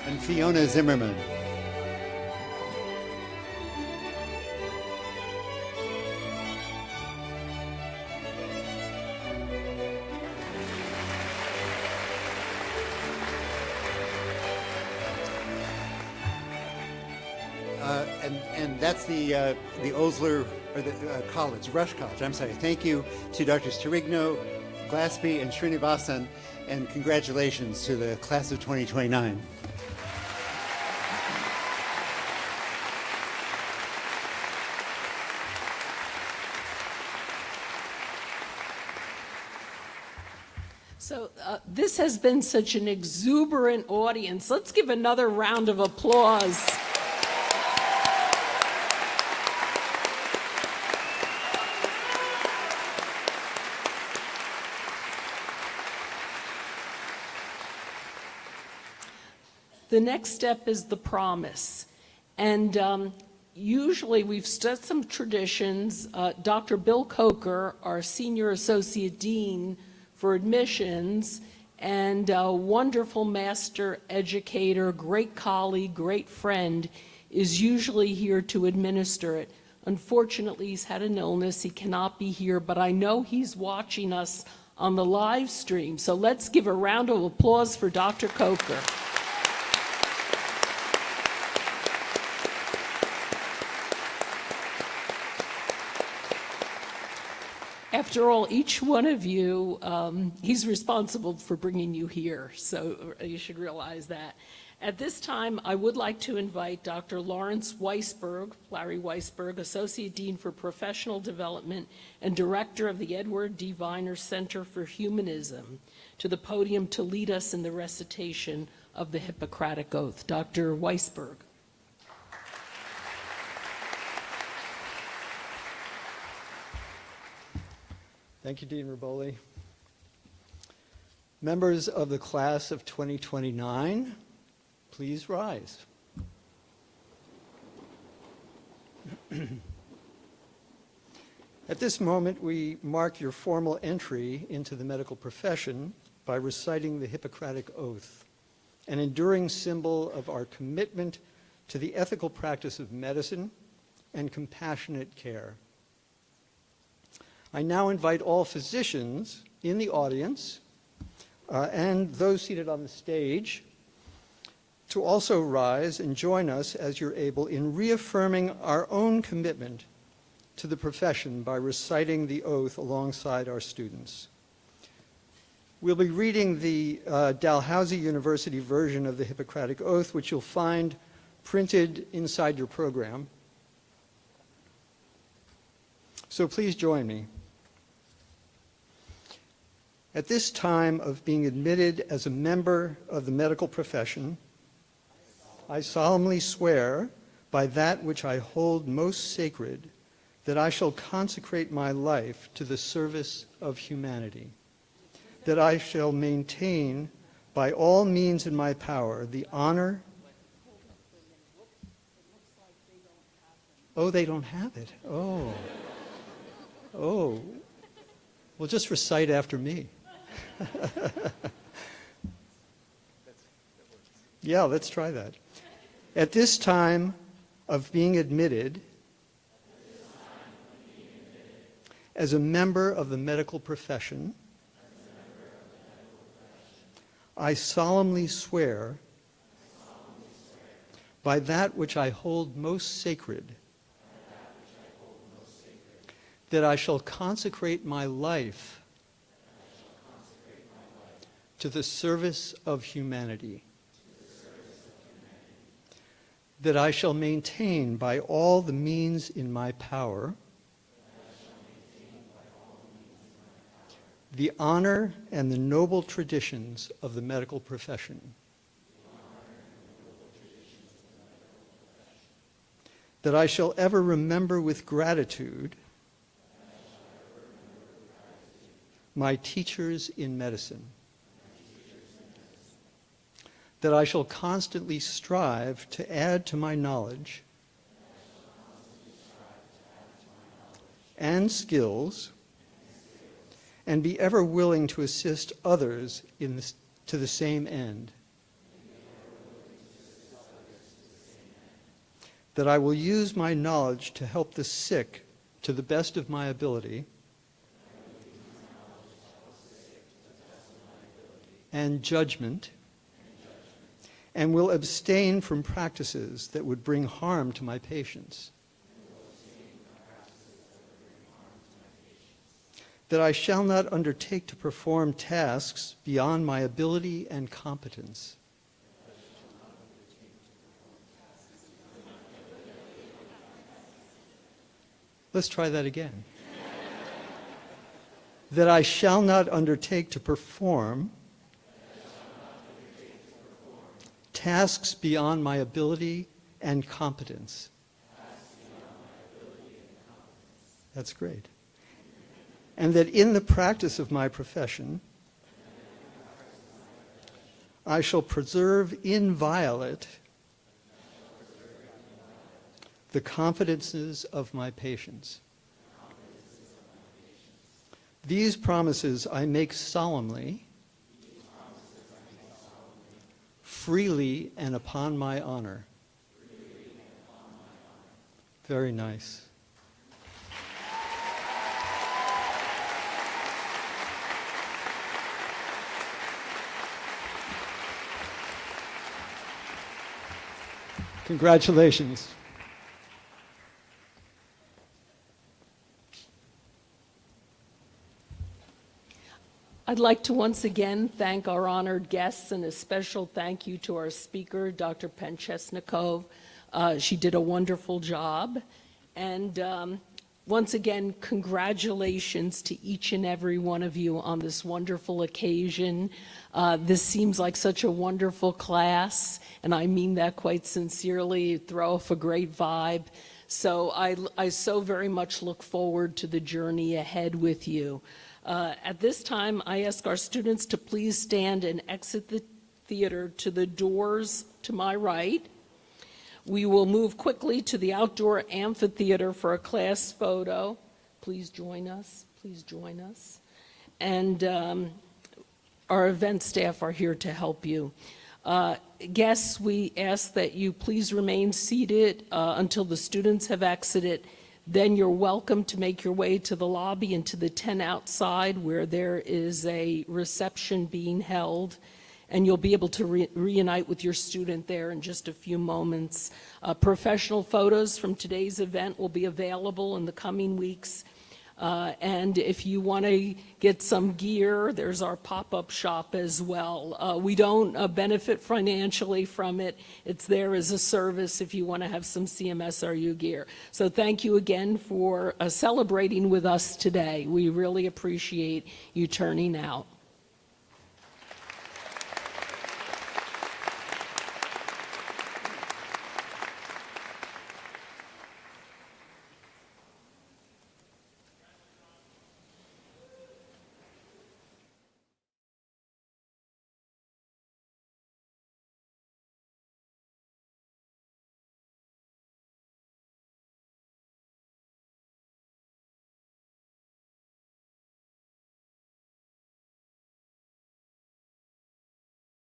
And Fiona Zimmerman. And that's the Osler, or the college, Rush College, I'm sorry. Thank you to Drs. Tarigno, Glaspie, and Srinivasan, and congratulations to the class of 2029. So this has been such an exuberant audience. Let's give another round of applause. The next step is the promise. And usually we've set some traditions. Dr. Bill Coker, our Senior Associate Dean for Admissions, and a wonderful master educator, great colleague, great friend, is usually here to administer it. Unfortunately, he's had an illness. He cannot be here, but I know he's watching us on the live stream. So let's give a round of applause for Dr. Coker. After all, each one of you, he's responsible for bringing you here, so you should realize that. At this time, I would like to invite Dr. Lawrence Weisberg, Larry Weisberg, Associate Dean for Professional Development and Director of the Edward D. Viner Center for Humanism, to the podium to lead us in the recitation of the Hippocratic Oath. Dr. Weisberg. Thank you, Dean Riboli. Members of the class of 2029, please rise. At this moment, we mark your formal entry into the medical profession by reciting the Hippocratic Oath, an enduring symbol of our commitment to the ethical practice of medicine and compassionate care. I now invite all physicians in the audience and those seated on the stage to also rise and join us as you're able in reaffirming our own commitment to the profession by reciting the oath alongside our students. We'll be reading the Dalhousie University version of the Hippocratic Oath, which you'll find printed inside your program. So please join me. At this time of being admitted as a member of the medical profession, I solemnly swear by that which I hold most sacred that I shall consecrate my life to the service of humanity, that I shall maintain by all means in my power the honor. Oh, they don't have it. Oh. Oh. Well, just recite after me. Yeah, let's try that. At this time of being admitted as a member of the medical profession, I solemnly swear by that which I hold most sacred that I shall consecrate my life to the service of humanity, that I shall maintain by all the means in my power the honor and the noble traditions of the medical profession, that I shall ever remember with gratitude my teachers in medicine, that I shall constantly strive to add to my knowledge and skills and be ever willing to assist others to the same end, that I will use my knowledge to help the sick to the best of my ability, and judgment, and will abstain from practices that would bring harm to my patients, that I shall not undertake to perform tasks beyond my ability and competence, let's try that again. that I shall not undertake to perform tasks beyond my ability and competence. That's great. And that in the practice of my profession, I shall preserve inviolate the confidences of my patients. These promises I make solemnly, freely and upon my honor. Very nice. Congratulations. I'd like to once again thank our honored guests, and a special thank you to our speaker, Dr. Penchesnikov. She did a wonderful job. And once again, congratulations to each and every one of you on this wonderful occasion. This seems like such a wonderful class, and I mean that quite sincerely. You throw off a great vibe. So I so very much look forward to the journey ahead with you. At this time, I ask our students to please stand and exit the theater to the doors to my right. We will move quickly to the outdoor amphitheater for a class photo. Please join us. Please join us. And our event staff are here to help you. Guests, we ask that you please remain seated until the students have exited. Then you're welcome to make your way to the lobby and to the tent outside where there is a reception being held, and you'll be able to reunite with your student there in just a few moments. Professional photos from today's event will be available in the coming weeks. And if you want to get some gear, there's our pop-up shop as well. We don't benefit financially from it. It's there as a service if you want to have some CMSRU gear. So thank you again for celebrating with us today. We really appreciate you turning out.